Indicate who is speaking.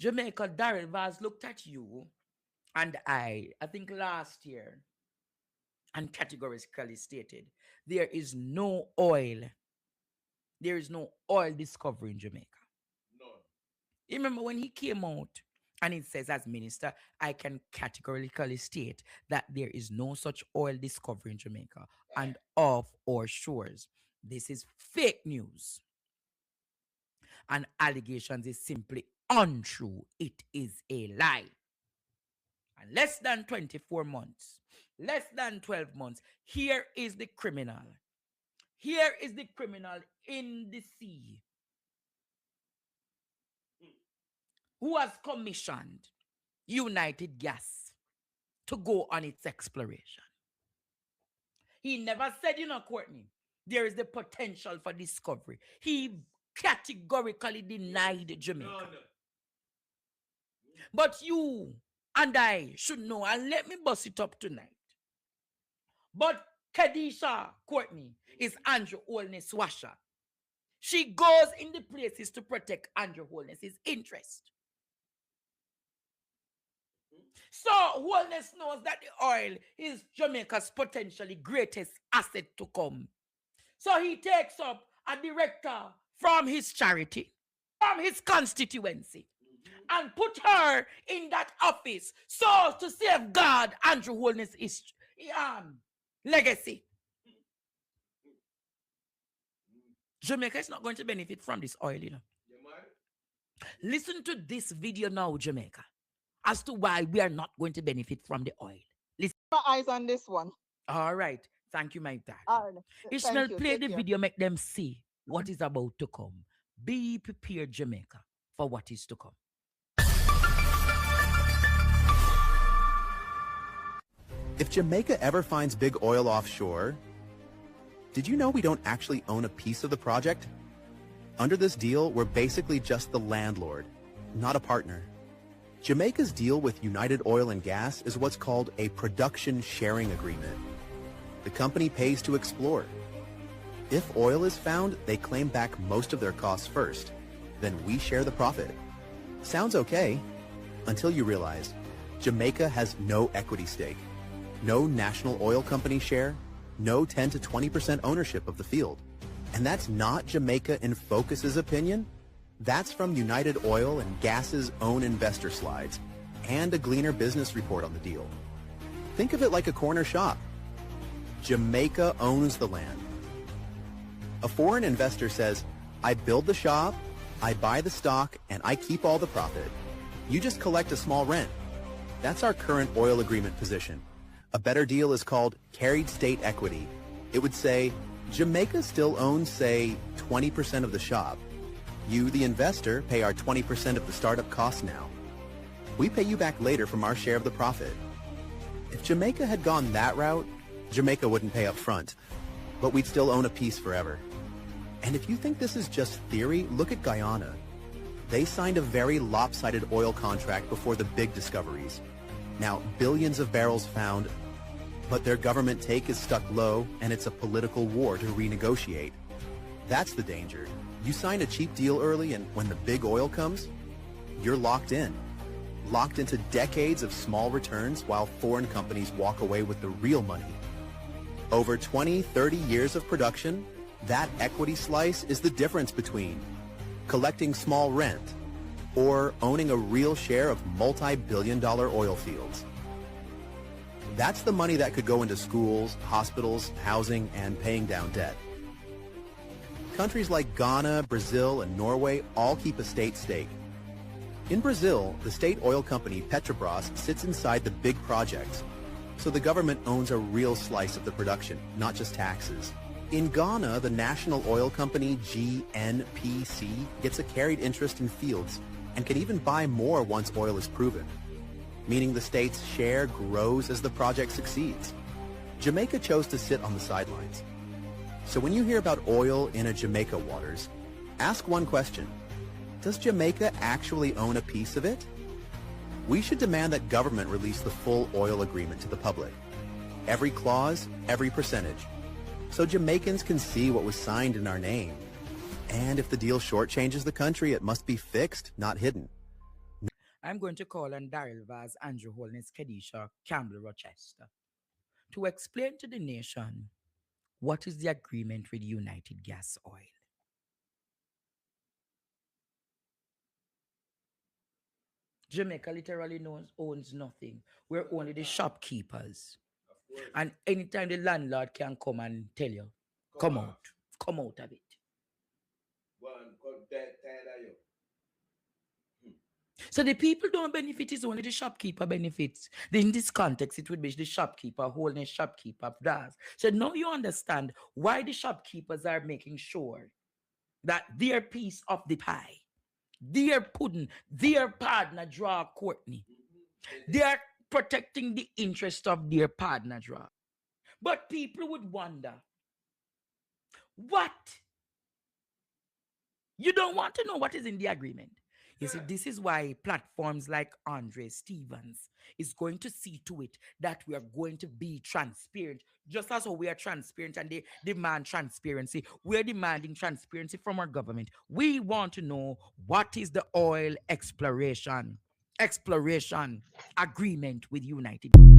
Speaker 1: Jamaica, Darrell Vaz looked at you and I think last year, and categorically stated, there is no oil. There is no oil discovery in Jamaica.
Speaker 2: None.
Speaker 1: You remember when he came out and it says, as minister, I can categorically state that there is no such oil discovery in Jamaica and off our shores. This is fake news. And allegations is simply untrue. It is a lie. And less than 24 months, less than 12 months, here is the criminal. Here is the criminal in the sea who has commissioned United Gas to go on its exploration. He never said, Courtney, there is the potential for discovery. He categorically denied Jamaica.
Speaker 2: None.
Speaker 1: But you and I should know, and let me bust it up tonight. But Kadisha Courtney is Andrew Holness Washer. She goes in the places to protect Andrew Holness's interest. So Holness knows that the oil is Jamaica's potentially greatest asset to come. So he takes up a director from his charity, from his constituency, and put her in that office so to safeguard Andrew Holness' legacy. Jamaica is not going to benefit from this oil,
Speaker 2: Yeah,
Speaker 1: Listen to this video now, Jamaica, as to why we are not going to benefit from the oil. Listen.
Speaker 3: My eyes on this one.
Speaker 1: All right. Thank you, my dad.
Speaker 3: All right.
Speaker 1: Ishmael,
Speaker 3: Thank you.
Speaker 1: play
Speaker 3: Take
Speaker 1: the
Speaker 3: care.
Speaker 1: video, make them see what is about to come. Be prepared, Jamaica, for what is to come.
Speaker 4: If Jamaica ever finds big oil offshore, did you know we don't actually own a piece of the project? Under this deal, we're basically just the landlord, not a partner. Jamaica's deal with United Oil and Gas is what's called a production sharing agreement. The company pays to explore. If oil is found, they claim back most of their costs first. Then we share the profit. Sounds okay, until you realize Jamaica has no equity stake, no national oil company share, no 10 to 20% ownership of the field. And that's not Jamaica in Focus's opinion. That's from United Oil and Gas's own investor slides and a Gleaner business report on the deal. Think of it like a corner shop. Jamaica owns the land. A foreign investor says, I build the shop, I buy the stock, and I keep all the profit. You just collect a small rent. That's our current oil agreement position. A better deal is called carried state equity. It would say, Jamaica still owns, say, 20% of the shop. You, the investor, pay our 20% of the startup costs now. We pay you back later from our share of the profit. If Jamaica had gone that route, Jamaica wouldn't pay up front, but we'd still own a piece forever. And if you think this is just theory, look at Guyana. They signed a very lopsided oil contract before the big discoveries. Now, billions of barrels found, but their government take is stuck low, and it's a political war to renegotiate. That's the danger. You sign a cheap deal early, and when the big oil comes, you're locked in. Locked into decades of small returns while foreign companies walk away with the real money. Over 20, 30 years of production, that equity slice is the difference between collecting small rent or owning a real share of multi-billion-dollar oil fields. That's the money that could go into schools, hospitals, housing, and paying down debt. Countries like Ghana, Brazil, and Norway all keep a state stake. In Brazil, the state oil company Petrobras sits inside the big projects, so the government owns a real slice of the production, not just taxes. In Ghana, the national oil company GNPC gets a carried interest in fields and can even buy more once oil is proven, meaning the state's share grows as the project succeeds. Jamaica chose to sit on the sidelines. So when you hear about oil in a Jamaica waters, ask one question. Does Jamaica actually own a piece of it? We should demand that government release the full oil agreement to the public. Every clause, every percentage. So Jamaicans can see what was signed in our name. And if the deal shortchanges the country, it must be fixed, not hidden.
Speaker 1: I'm going to call on Daryl Vaz, Andrew Holness, Kedisha, Campbell, Rochester to explain to the nation what is the agreement with United Gas Oil. Jamaica literally owns nothing. We're only the shopkeepers. And anytime the landlord can come and tell you, come out of it. So the people don't benefit, it's only the shopkeeper benefits. In this context, it would be the shopkeeper, holding shopkeeper does. So now you understand why the shopkeepers are making sure that their piece of the pie, their pudding, their partner draw Courtney. They are protecting the interest of their partner draw. But people would wonder, what? You don't want to know what is in the agreement. You see, this is why platforms like Andre Stevens is going to see to it that we are going to be transparent, just as we are transparent and they demand transparency. We're demanding transparency from our government. We want to know what is the oil exploration agreement with United.